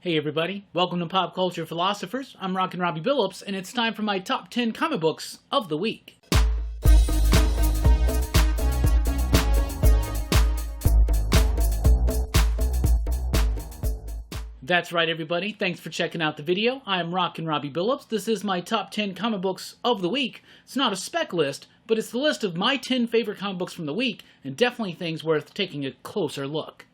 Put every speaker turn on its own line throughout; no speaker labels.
Hey everybody, welcome to Pop Culture Philosophers. I'm Rockin Robbie Billups, and it's time for my top 10 comic books of the week. That's right everybody, thanks for checking out the video. I'm Rockin Robbie Billups. This is my top 10 comic books of the week. It's not a spec list, but it's the list of my 10 favorite comic books from the week, and definitely things worth taking a closer look.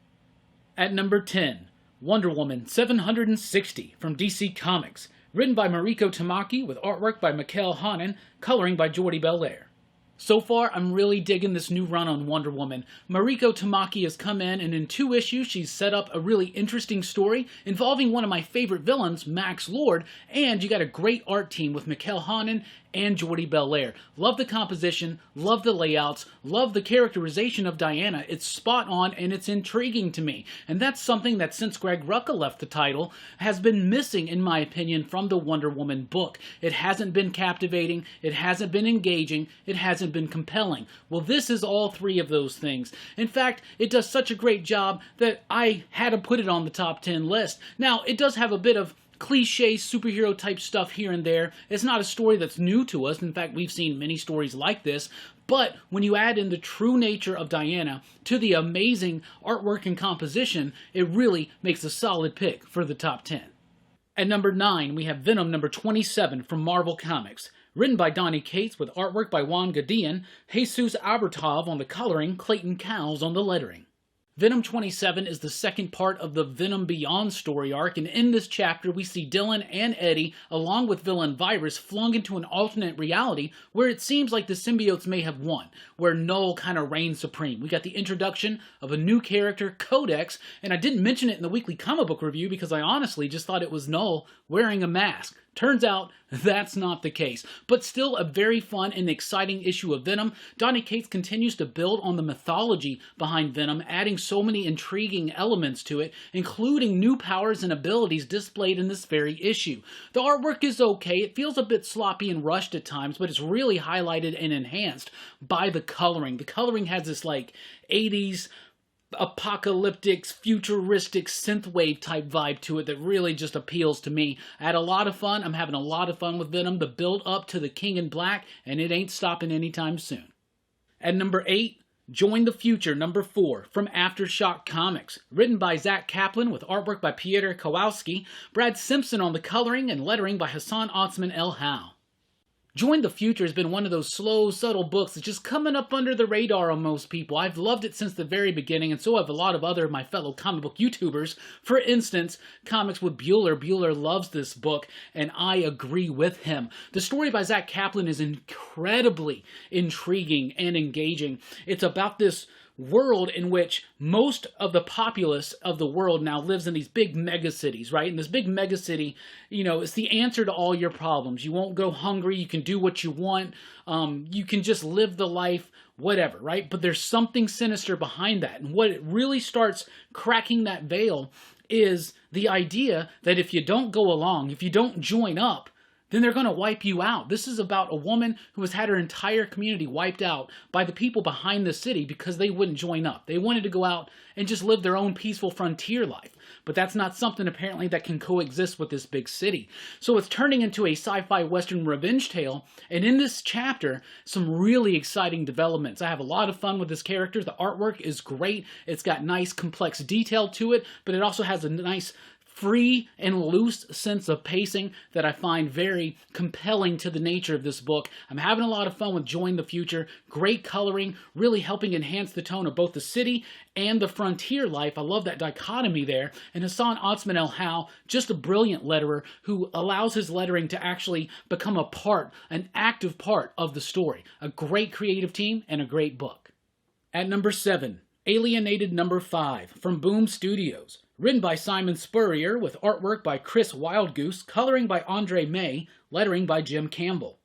At number 10, Wonder Woman 760 from DC Comics, written by Mariko Tamaki with artwork by Mikkel Hannen, coloring by Jordie Bellaire. So far, I'm really digging this new run on Wonder Woman. Mariko Tamaki has come in, and in 2 issues, she's set up a really interesting story involving one of my favorite villains, Max Lord, and you got a great art team with Mikkel Hannen and Jordie Bellaire. Love the composition, love the layouts, love the characterization of Diana. It's spot on and it's intriguing to me. And that's something that since Greg Rucka left the title has been missing, in my opinion, from the Wonder Woman book. It hasn't been captivating, it hasn't been engaging, it hasn't been compelling. Well, this is all 3 of those things. In fact, it does such a great job that I had to put it on the top 10 list. Now, it does have a bit of cliche superhero type stuff here and there. It's not a story that's new to us. In fact, we've seen many stories like this. But when you add in the true nature of Diana to the amazing artwork and composition, it really makes a solid pick for the top 10. At number 9, we have Venom number 27 from Marvel Comics. Written by Donny Cates with artwork by Juan Guardian, Jesus Aburtov on the coloring, Clayton Cowles on the lettering. Venom 27 is the second part of the Venom Beyond story arc, and in this chapter we see Dylan and Eddie, along with villain Virus, flung into an alternate reality where it seems like the symbiotes may have won, where Null kind of reigns supreme. We got the introduction of a new character, Codex, and I didn't mention it in the weekly comic book review because I honestly just thought it was Null wearing a mask. Turns out, that's not the case. But still a very fun and exciting issue of Venom. Donny Cates continues to build on the mythology behind Venom, adding so many intriguing elements to it, including new powers and abilities displayed in this very issue. The artwork is okay. It feels a bit sloppy and rushed at times, but it's really highlighted and enhanced by the coloring. The coloring has this like 80s apocalyptic, futuristic, synthwave type vibe to it that really just appeals to me. I had a lot of fun. I'm having a lot of fun with Venom. The build up to the King in Black, and it ain't stopping anytime soon. At number 8, Join the Future number 4 from Aftershock Comics. Written by Zach Kaplan with artwork by Pieter Kowalski, Brad Simpson on the coloring, and lettering by Hassan Otsman El Hal. Join the Future has been one of those slow, subtle books that's just coming up under the radar on most people. I've loved it since the very beginning, and so have a lot of other of my fellow comic book YouTubers. For instance, Comics with Bueller. Bueller loves this book, and I agree with him. The story by Zach Kaplan is incredibly intriguing and engaging. It's about this world in which most of the populace of the world now lives in these big megacities, right? And this big megacity, you know, it's the answer to all your problems. You won't go hungry. You can do what you want. You can just live the life, whatever, right? But there's something sinister behind that. And what it really starts cracking that veil is the idea that if you don't go along, if you don't join up, then they're going to wipe you out. This is about a woman who has had her entire community wiped out by the people behind the city because they wouldn't join up. They wanted to go out and just live their own peaceful frontier life. But that's not something apparently that can coexist with this big city. So it's turning into a sci-fi western revenge tale. And in this chapter, some really exciting developments. I have a lot of fun with this character. The artwork is great. It's got nice complex detail to it, but it also has a nice free and loose sense of pacing that I find very compelling to the nature of this book. I'm having a lot of fun with Join the Future. Great coloring, really helping enhance the tone of both the city and the frontier life. I love that dichotomy there. And Hassan Otsman El Hal, just a brilliant letterer who allows his lettering to actually become a part, an active part of the story. A great creative team and a great book. At number 7, Alienated number 5 from Boom Studios. Written by Simon Spurrier with artwork by Chris Wildgoose, coloring by Andre May, lettering by Jim Campbell.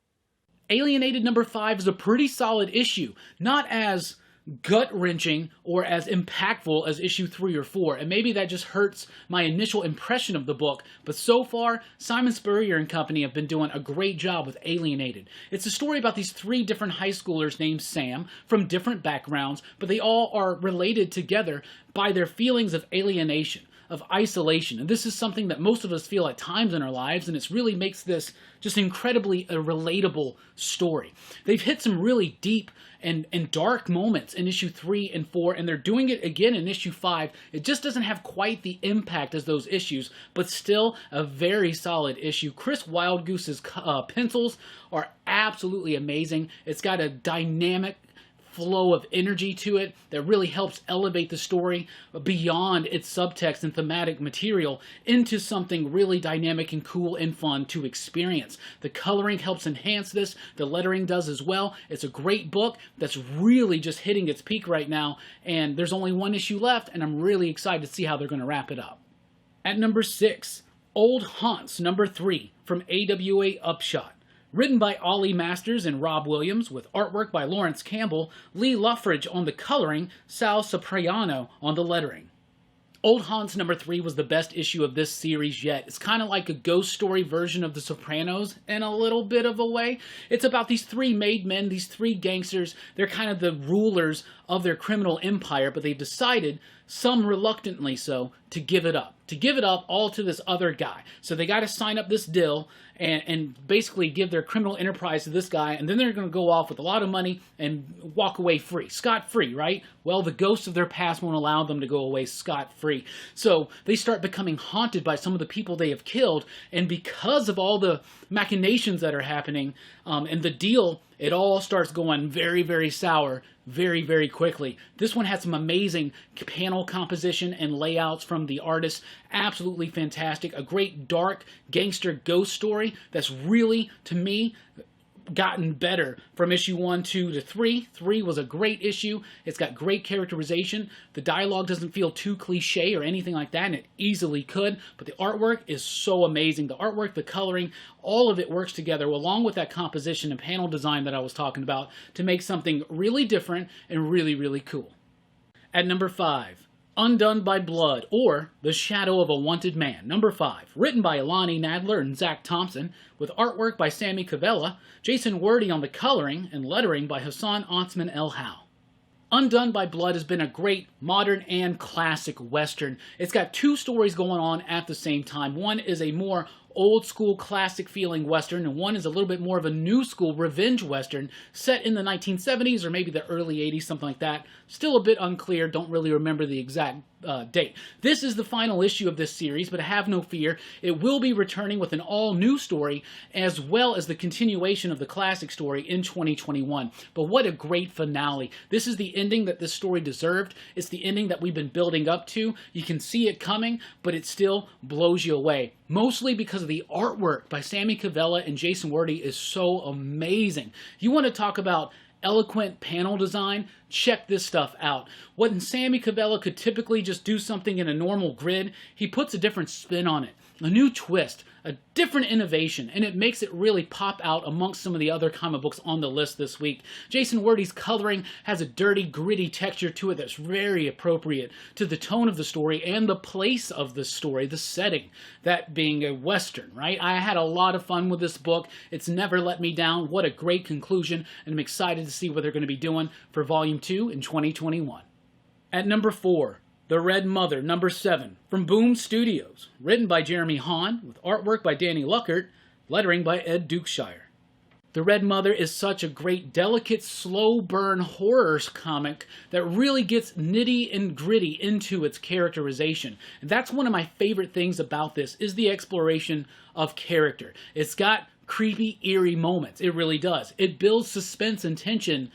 Alienated number 5 is a pretty solid issue, not as gut-wrenching or as impactful as issue 3 or 4, and maybe that just hurts my initial impression of the book, but so far, Simon Spurrier and company have been doing a great job with Alienated. It's a story about these 3 different high schoolers named Sam, from different backgrounds, but they all are related together by their feelings of alienation. of isolation. And this is something that most of us feel at times in our lives, and it really makes this just incredibly a relatable story. They've hit some really deep and dark moments in issue 3 and 4, and they're doing it again in issue 5. It just doesn't have quite the impact as those issues, but still a very solid issue. Chris Wildgoose's pencils are absolutely amazing. It's got a dynamic flow of energy to it that really helps elevate the story beyond its subtext and thematic material into something really dynamic and cool and fun to experience. The coloring helps enhance this. The lettering does as well. It's a great book that's really just hitting its peak right now, and there's only one issue left, and I'm really excited to see how they're going to wrap it up. At number 6, Old Haunts number 3 from AWA Upshot. Written by Ollie Masters and Rob Williams, with artwork by Lawrence Campbell, Lee Luffridge on the coloring, Sal Cipriano on the lettering. Old Haunts number 3 was the best issue of this series yet. It's kind of like a ghost story version of The Sopranos in a little bit of a way. It's about these 3 made men, these 3 gangsters. They're kind of the rulers of their criminal empire, but they've decided, some reluctantly so, to give it up. To give it up all to this other guy. So they got to sign up this deal and basically give their criminal enterprise to this guy, and then they're going to go off with a lot of money and walk away free. Scot-free, right? Well, the ghosts of their past won't allow them to go away scot-free. So they start becoming haunted by some of the people they have killed, and because of all the machinations that are happening and the deal, it all starts going very, very sour very, very quickly. This one had some amazing panel composition and layouts from the artists. Absolutely fantastic. A great dark gangster ghost story that's really, to me, gotten better from issue 1, 2 to 3. 3 was a great issue. It's got great characterization. The dialogue doesn't feel too cliche or anything like that, and it easily could, but the artwork is so amazing. The artwork, the coloring, all of it works together along with that composition and panel design that I was talking about to make something really different and really, really cool. At number 5, Undone by Blood, or The Shadow of a Wanted Man, number 5. Written by Alani Nadler and Zach Thompson, with artwork by Sammy Cavella, Jason Wordie on the coloring, and lettering by Hassan Otsman El Howe. Undone by Blood has been a great modern and classic Western. It's got 2 stories going on at the same time. One is a more old school classic feeling Western, and one is a little bit more of a new school revenge Western set in the 1970s or maybe the early 80s, something like that. Still a bit unclear, don't really remember the exact date. This is the final issue of this series, but have no fear, it will be returning with an all-new story as well as the continuation of the classic story in 2021. But what a great finale. This is the ending that this story deserved. It's the ending that we've been building up to. You can see it coming, but it still blows you away. Mostly because of the artwork by Sammy Cavella and Jason Wordie is so amazing. You want to talk about eloquent panel design? Check this stuff out. When Sammy Cavella could typically just do something in a normal grid, he puts a different spin on it. A new twist, a different innovation, and it makes it really pop out amongst some of the other comic books on the list this week. Jason Wordie's coloring has a dirty, gritty texture to it that's very appropriate to the tone of the story and the place of the story, the setting, that being a Western, right? I had a lot of fun with this book. It's never let me down. What a great conclusion, and I'm excited to see what they're going to be doing for Volume 2 in 2021. At number 4, The Red Mother, number 7, from Boom Studios. Written by Jeremy Hahn, with artwork by Danny Luckert, lettering by Ed Dukeshire. The Red Mother is such a great, delicate, slow burn horror comic that really gets nitty and gritty into its characterization. And that's one of my favorite things about this, is the exploration of character. It's got creepy, eerie moments. It really does. It builds suspense and tension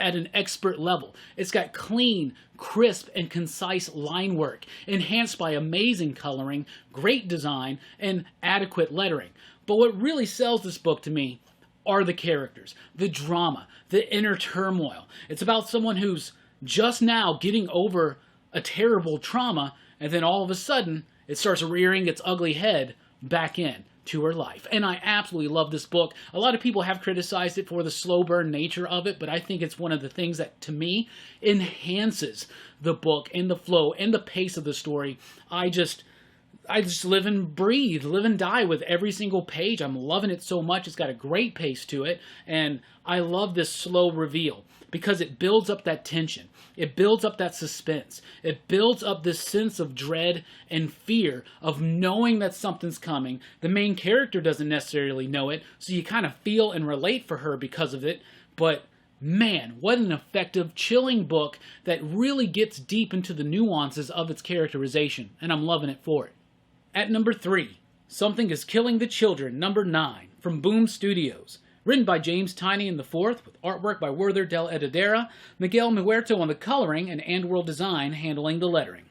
at an expert level. It's got clean, crisp, and concise line work, enhanced by amazing coloring, great design, and adequate lettering. But what really sells this book to me are the characters, the drama, the inner turmoil. It's about someone who's just now getting over a terrible trauma, and then all of a sudden, it starts rearing its ugly head back in to her life. And I absolutely love this book. A lot of people have criticized it for the slow burn nature of it, but I think it's one of the things that, to me, enhances the book and the flow and the pace of the story. I just live and breathe, live and die with every single page. I'm loving it so much. It's got a great pace to it, and I love this slow reveal because it builds up that tension. It builds up that suspense. It builds up this sense of dread and fear of knowing that something's coming. The main character doesn't necessarily know it, so you kind of feel and relate for her because of it, but man, what an effective, chilling book that really gets deep into the nuances of its characterization, and I'm loving it for it. At number 3, Something is Killing the Children, number 9, from Boom Studios. Written by James Tynion IV, with artwork by Werther del Edadera, Miguel Muerto on the coloring, and Andworld Design handling the lettering.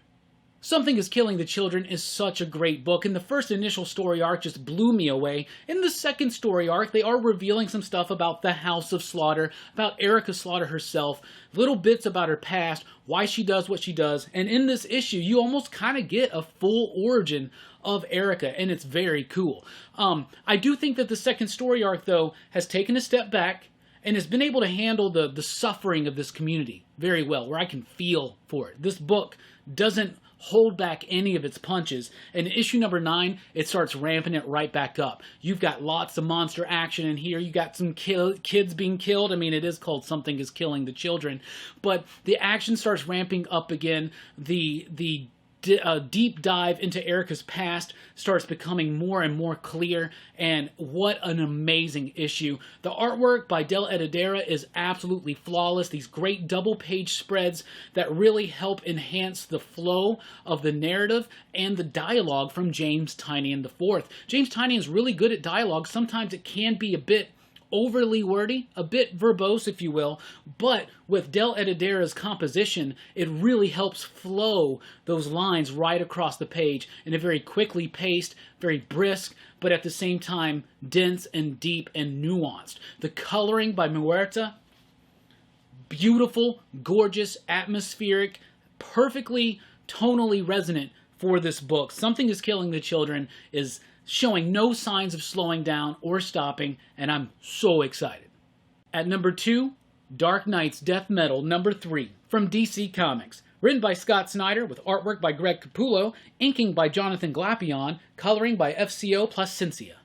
Something is Killing the Children is such a great book, and the first initial story arc just blew me away. In the second story arc, they are revealing some stuff about the House of Slaughter, about Erica Slaughter herself, little bits about her past, why she does what she does, and in this issue, you almost kind of get a full origin of Erica, and it's very cool. I do think that the second story arc, though, has taken a step back and has been able to handle the suffering of this community very well, where I can feel for it. This book doesn't hold back any of its punches, and in issue number 9, it starts ramping it right back up. You've got lots of monster action in here. You got some kids being killed. I mean, it is called Something is Killing the Children, but the action starts ramping up again. The deep dive into Erica's past starts becoming more and more clear, and what an amazing issue. The artwork by Del Edadera is absolutely flawless. These great double-page spreads that really help enhance the flow of the narrative and the dialogue from James Tynion IV. James Tynion is really good at dialogue. Sometimes it can be a bit overly wordy, a bit verbose, if you will, but with Del Edadera's composition, it really helps flow those lines right across the page in a very quickly paced, very brisk, but at the same time dense and deep and nuanced. The coloring by Muerta, beautiful, gorgeous, atmospheric, perfectly tonally resonant for this book. Something is Killing the Children is showing no signs of slowing down or stopping, and I'm so excited. At number 2, Dark Knight's Death Metal, number 3, from DC Comics. Written by Scott Snyder, with artwork by Greg Capullo, inking by Jonathan Glapion, coloring by FCO plus Cynthia.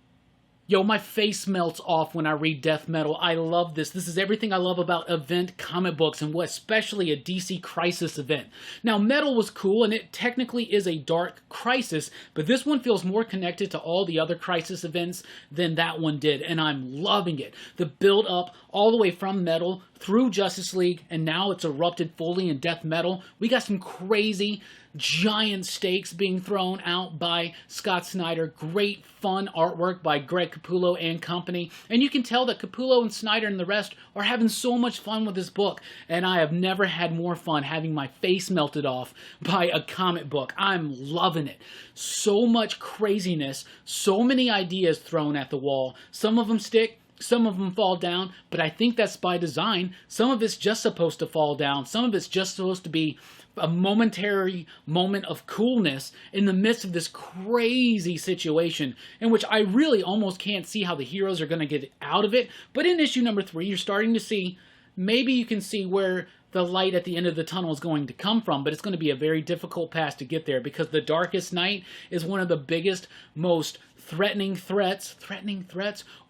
Yo, my face melts off when I read Death Metal. I love this. This is everything I love about event comic books, and especially a DC Crisis event. Now, Metal was cool, and it technically is a dark crisis, but this one feels more connected to all the other Crisis events than that one did, and I'm loving it. The build-up all the way from Metal through Justice League, and now it's erupted fully in Death Metal. We got some crazy giant stakes being thrown out by Scott Snyder. Great fun artwork by Greg Capullo and company. And you can tell that Capullo and Snyder and the rest are having so much fun with this book. And I have never had more fun having my face melted off by a comic book. I'm loving it. So much craziness, so many ideas thrown at the wall. Some of them stick, some of them fall down, but I think that's by design. Some of it's just supposed to fall down. Some of it's just supposed to be a momentary moment of coolness in the midst of this crazy situation in which I really almost can't see how the heroes are going to get out of it. But in issue number 3, you're starting to see, maybe you can see where the light at the end of the tunnel is going to come from, but it's going to be a very difficult path to get there because the Darkest Night is one of the biggest, most threatening threats,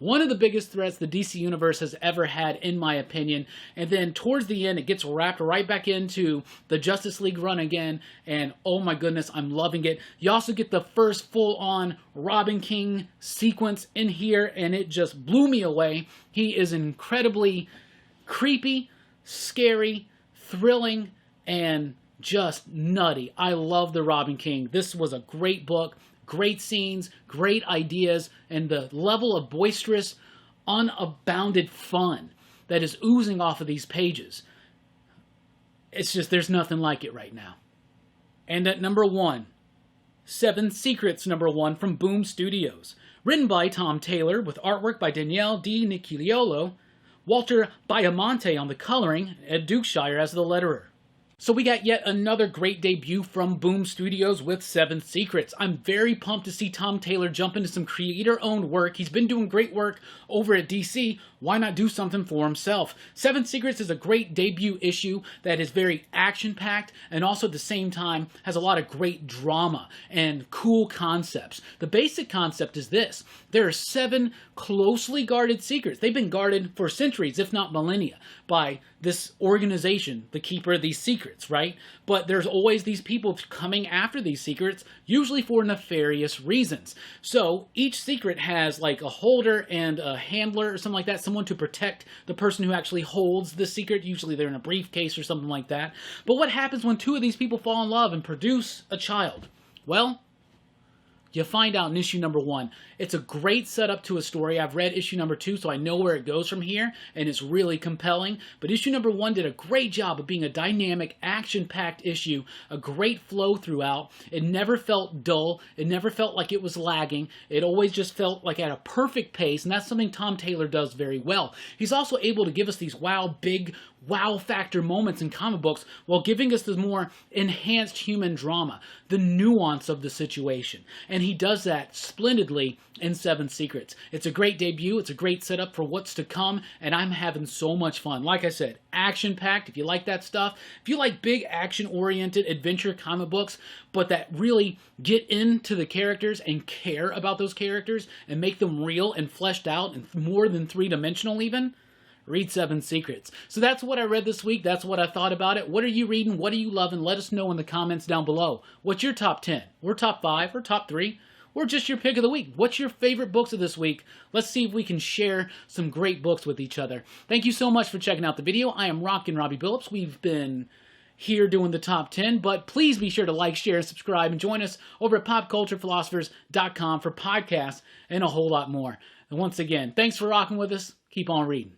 one of the biggest threats the DC Universe has ever had, in my opinion. And then towards the end, it gets wrapped right back into the Justice League run again, and oh my goodness, I'm loving it. You also get the first full-on Robin King sequence in here, and it just blew me away. He is incredibly creepy, scary, thrilling, and just nutty. I love the Robin King. This was a great book. Great scenes, great ideas, and the level of boisterous, unabounded fun that is oozing off of these pages. It's just, there's nothing like it right now. And at number 1, 7 Secrets, number 1, from Boom Studios. Written by Tom Taylor, with artwork by Danielle Di Nicoliolo, Walter Baiamonte on the coloring, Ed Dukeshire as the letterer. So we got yet another great debut from Boom Studios with Seven Secrets. I'm very pumped to see Tom Taylor jump into some creator-owned work. He's been doing great work over at DC. Why not do something for himself? Seven Secrets is a great debut issue that is very action-packed and also at the same time has a lot of great drama and cool concepts. The basic concept is this. There are 7 closely guarded secrets. They've been guarded for centuries, if not millennia, by this organization, the keeper of these secrets, right? But there's always these people coming after these secrets, usually for nefarious reasons. So each secret has like a holder and a handler or something like that, someone to protect the person who actually holds the secret. Usually they're in a briefcase or something like that. But what happens when 2 of these people fall in love and produce a child? Well, you find out in issue number 1. It's a great setup to a story. I've read issue number 2, so I know where it goes from here, and it's really compelling. But issue number 1 did a great job of being a dynamic, action-packed issue, a great flow throughout. It never felt dull. It never felt like it was lagging. It always just felt like at a perfect pace, and that's something Tom Taylor does very well. He's also able to give us these big wow factor moments in comic books while giving us the more enhanced human drama, the nuance of the situation. And he does that splendidly in Seven Secrets. It's a great debut. It's a great setup for what's to come, and I'm having so much fun. Like I said, action-packed, if you like that stuff. If you like big action-oriented adventure comic books, but that really get into the characters and care about those characters and make them real and fleshed out and more than 3-dimensional even, read Seven Secrets. So that's what I read this week. That's what I thought about it. What are you reading? What are you loving? Let us know in the comments down below. What's your top 10? Or top 5? Or top 3? Or just your pick of the week? What's your favorite books of this week? Let's see if we can share some great books with each other. Thank you so much for checking out the video. I am Rockin Robbie Billups. We've been here doing the top 10, but please be sure to like, share, and subscribe, and join us over at popculturephilosophers.com for podcasts and a whole lot more. And once again, thanks for rocking with us. Keep on reading.